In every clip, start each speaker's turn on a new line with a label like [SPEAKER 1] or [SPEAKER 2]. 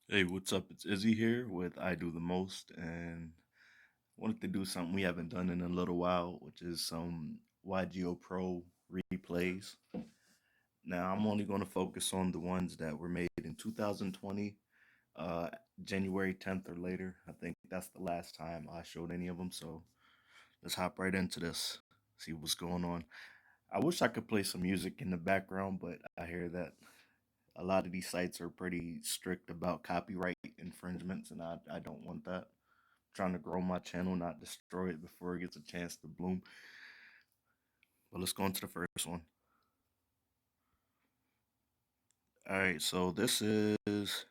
[SPEAKER 1] Hey, what's up? It's Izzy here with I Do the Most, and wanted to do something we haven't done in a little while, which is some YGO Pro replays. Now, I'm only going to focus on the ones that were made in 2020, uh, January 10th or later. I think that's the last time I showed any of them, so let's hop right into this, see what's going on. I wish I could play some music in the background, but I hear that a lot of these sites are pretty strict about copyright infringements, and I don't want that. Trying to grow my channel, not destroy it before it gets a chance to bloom. But let's go into the first one. All right, so this is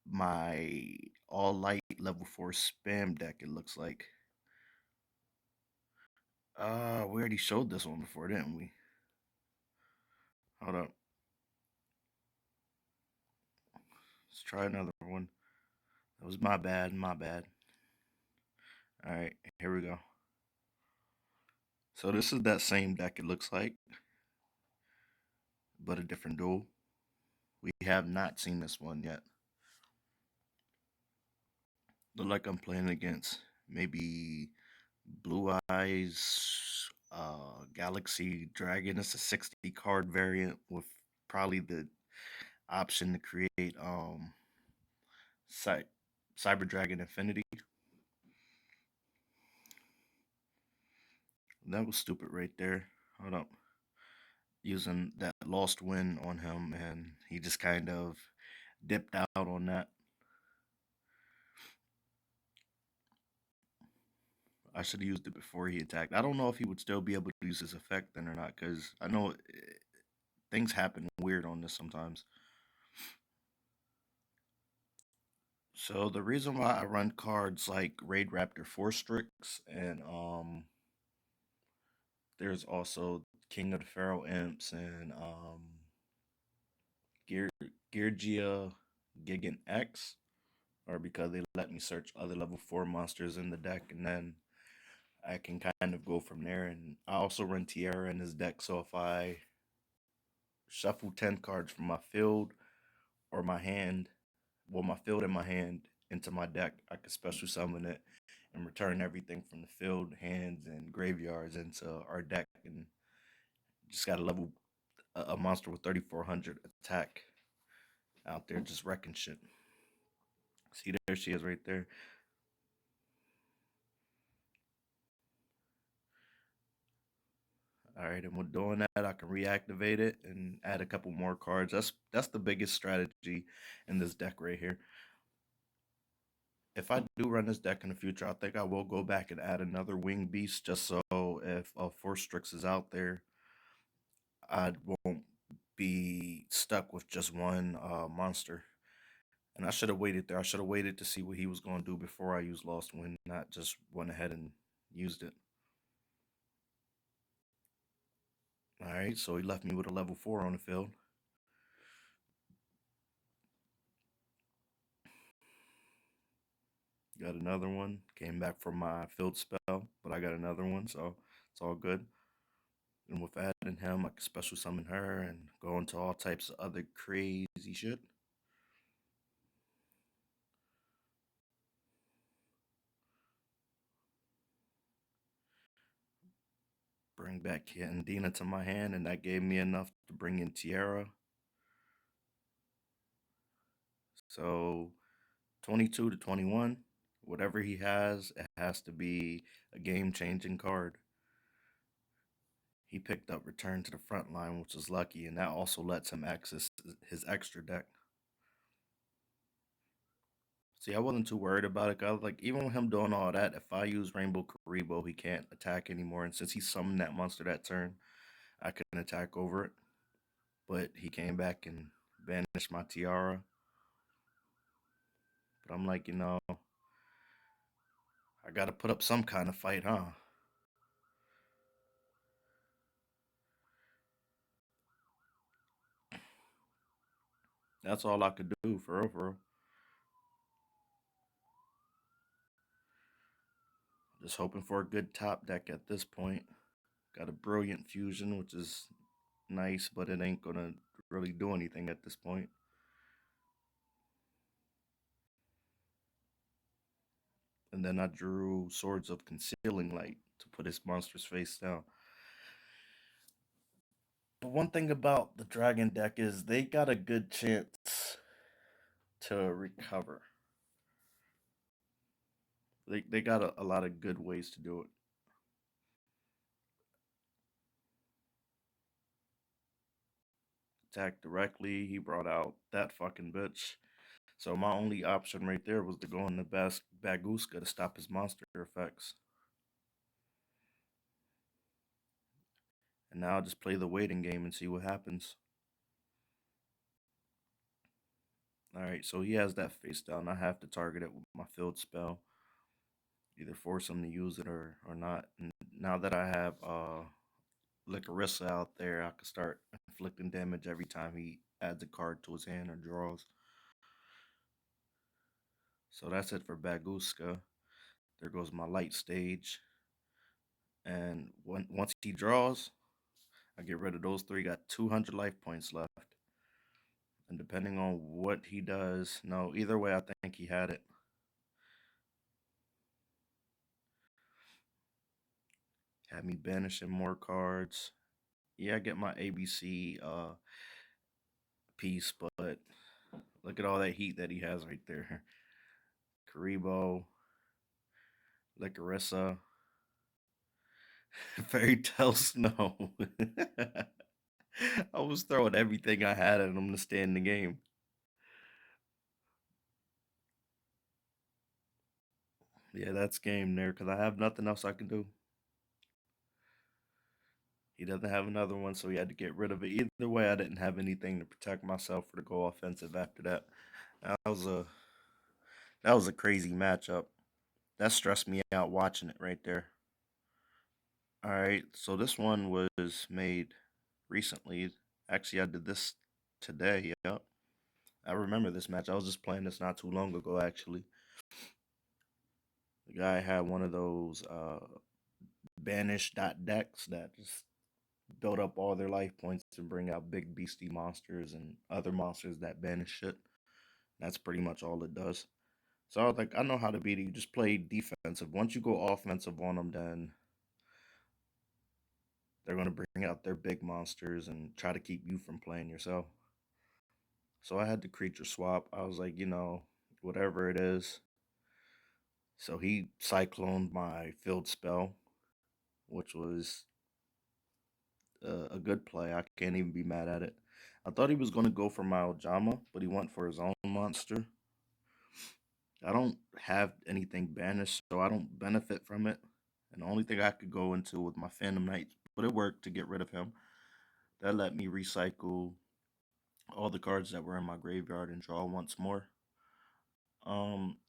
[SPEAKER 1] my all light level 4 spam deck, it looks like. We already showed this one before, didn't we? Hold up. Let's try another one. That was my bad, my bad. All right, here we go. So this is that same deck, it looks like, but a different duel. We have not seen this one yet. Look like I'm playing against maybe Blue Eyes, Galaxy Dragon. It's a 60 card variant with probably the option to create Cy- Cyber Dragon Infinity. That was stupid right there. Hold up. Using that lost win on him, and he just kind of dipped out on that. I should have used it before he attacked. I don't know if he would still be able to use his effect then or not, because I know things happen weird on this sometimes. So the reason why I run cards like Raid Raptor 4 Strix and there's also King of the Pharaoh Imps and Gear Geargia Gigant X or because they let me search other level 4 monsters in the deck and then I can kind of go from there. And I also run Tierra in this deck, so if I shuffle 10 cards from my field or my hand, well, my field and my hand into my deck, I could special summon it and return everything from the field, hands, and graveyards into our deck, and just got to level a monster with 3,400 attack out there, just wrecking shit. See, there she is, right there. All right, and with doing that, I can reactivate it and add a couple more cards. That's the biggest strategy in this deck right here. If I do run this deck in the future, I think I will go back and add another wing beast just so if Force Strix is out there, I won't be stuck with just one monster. And I should have waited there. I should have waited to see what he was going to do before I used Lost Wind, not just went ahead and used it. All right, so he left me with a level 4 on the field. Got another one. Came back from my field spell, but I got another one, so it's all good. And with adding him, I can special summon her and go into all types of other crazy shit. Bring back Candina to my hand, and that gave me enough to bring in Tierra. So 22 to 21, whatever he has, it has to be a game changing card. He picked up Return to the Front Line, which is lucky, and that also lets him access his extra deck. See, I wasn't too worried about it. 'Cause I was like, even with him doing all that, if I use Rainbow Karibo, he can't attack anymore. And since he summoned that monster that turn, I couldn't attack over it. But he came back and banished my Tiara. But I'm like, I got to put up some kind of fight, huh? That's all I could do, for real, for real. Just hoping for a good top deck at this point. Got a Brilliant Fusion, which is nice, but it ain't going to really do anything at this point. and then I drew Swords of Concealing Light to put his monster's face down. But one thing about the Dragon deck is they got a good chance to recover. They got a lot of good ways to do it. Attack directly, he brought out that fucking bitch. So my only option right there was to go in the best Baguska to stop his monster effects. And now I'll just play the waiting game and see what happens. Alright, so he has that face down. I have to target it with my field spell. Either force him to use it or not. And now that I have Licarissa out there, I can start inflicting damage every time he adds a card to his hand or draws. So that's it for Baguska. There goes my light stage. And once he draws, I get rid of those three. Got 200 life points left. And depending on what he does, no, either way, I think he had it. Had me banishing more cards. Yeah, I get my ABC piece, but look at all that heat that he has right there. Karibo, Licarissa, Fairy Tale Snow. I was throwing everything I had at him to stay in the game. Yeah, that's game there because I have nothing else I can do. He doesn't have another one, so he had to get rid of it. Either way, I didn't have anything to protect myself or to go offensive after that. That was a that was a crazy matchup. That stressed me out watching it right there. All right, so this one was made recently. Actually, I did this today. Yep, I remember this match. I was just playing this not too long ago. Actually, the guy had one of those banish dot decks that just build up all their life points to bring out big beastie monsters and other monsters that banish shit. That's pretty much all it does. So I was like, I know how to beat it. You just play defensive. Once you go offensive on them, then they're going to bring out their big monsters and try to keep you from playing yourself. So I had the creature swap. I was like, whatever it is. So he cycloned my field spell, which was a good play. I can't even be mad at it. I thought he was going to go for my Ojama, but he went for his own monster. I don't have anything banished, so I don't benefit from it. And the only thing I could go into with my Phantom Knight, but it worked to get rid of him. That let me recycle all the cards that were in my graveyard and draw once more.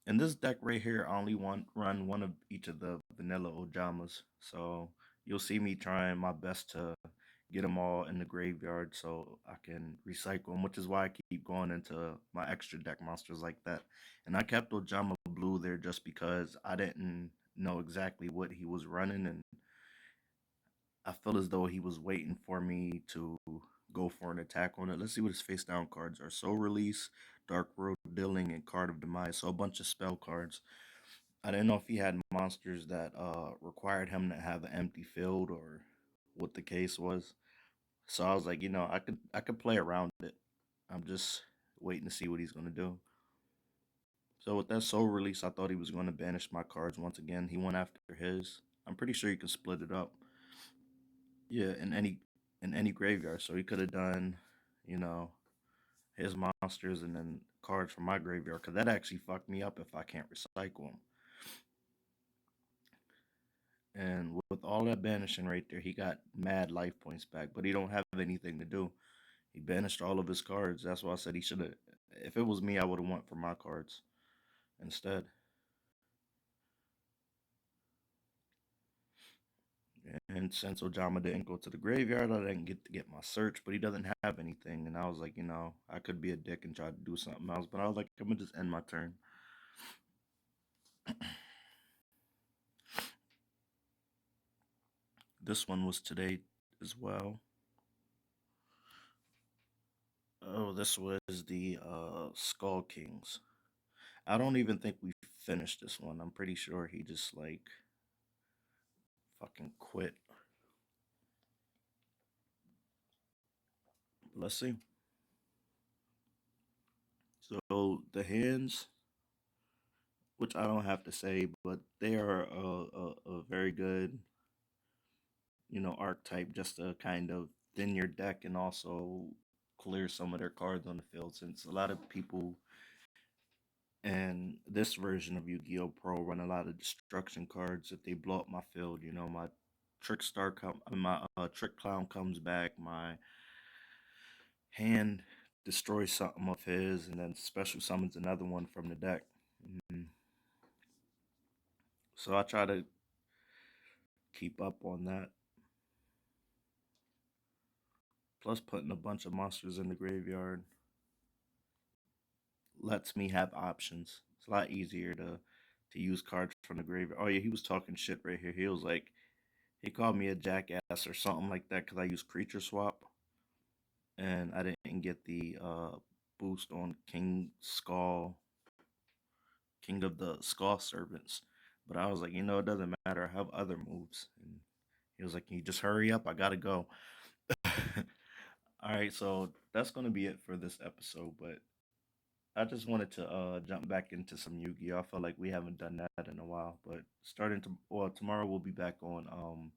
[SPEAKER 1] In this deck right here, I only want run one of each of the vanilla Ojamas. So you'll see me trying my best to get them all in the graveyard so I can recycle them, which is why I keep going into my extra deck monsters like that. And I kept Ojama Blue there just because I didn't know exactly what he was running, and I feel as though he was waiting for me to go for an attack on it. Let's see what his face down cards are. Soul Release, Dark Road Dealing, and Card of Demise. So a bunch of spell cards. I didn't know if he had monsters that required him to have an empty field or what the case was. So I was like, I could play around it. I'm just waiting to see what he's gonna do. So with that soul release, I thought he was gonna banish my cards once again. He went after his. I'm pretty sure you can split it up. Yeah, in any graveyard. So he could have done, you know, his monsters and then cards from my graveyard. Cause that actually fucked me up if I can't recycle them. And with all that banishing right there, he got mad life points back, but he don't have anything to do. He banished all of his cards. That's why I said he should have. If it was me, I would have went for my cards instead. And since Ojama didn't go to the graveyard, I didn't get to get my search, but he doesn't have anything. And I was like, I could be a dick and try to do something else, but I was like, I'm gonna just end my turn. This one was today as well. Oh, this was the Skull Kings. I don't even think we finished this one. I'm pretty sure he just like fucking quit. Let's see. So the hands, which I don't have to say, but they are a very good, archetype just to kind of thin your deck and also clear some of their cards on the field. Since a lot of people in this version of Yu-Gi-Oh! Pro run a lot of destruction cards. If they blow up my field, my my trick clown comes back, my hand destroys something of his, and then special summons another one from the deck. Mhm. So I try to keep up on that. Plus, putting a bunch of monsters in the graveyard lets me have options. It's a lot easier to use cards from the graveyard. Oh yeah, he was talking shit right here. He was like, he called me a jackass or something like that because I use creature swap and I didn't get the boost on King of the Skull Servants. But I was like, it doesn't matter. I have other moves. And he was like, can you just hurry up? I gotta go. All right, so that's gonna be it for this episode. But I just wanted to jump back into some Yu-Gi-Oh. I feel like we haven't done that in a while. But tomorrow we'll be back on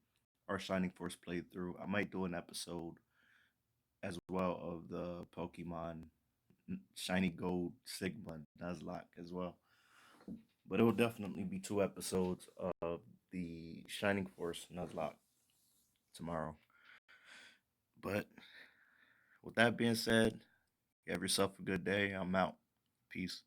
[SPEAKER 1] our Shining Force playthrough. I might do an episode as well of the Pokemon Shiny Gold Sigma Nuzlocke as well. But it will definitely be two episodes of the Shining Force Nuzlocke tomorrow. But with that being said, you have yourself a good day. I'm out. Peace.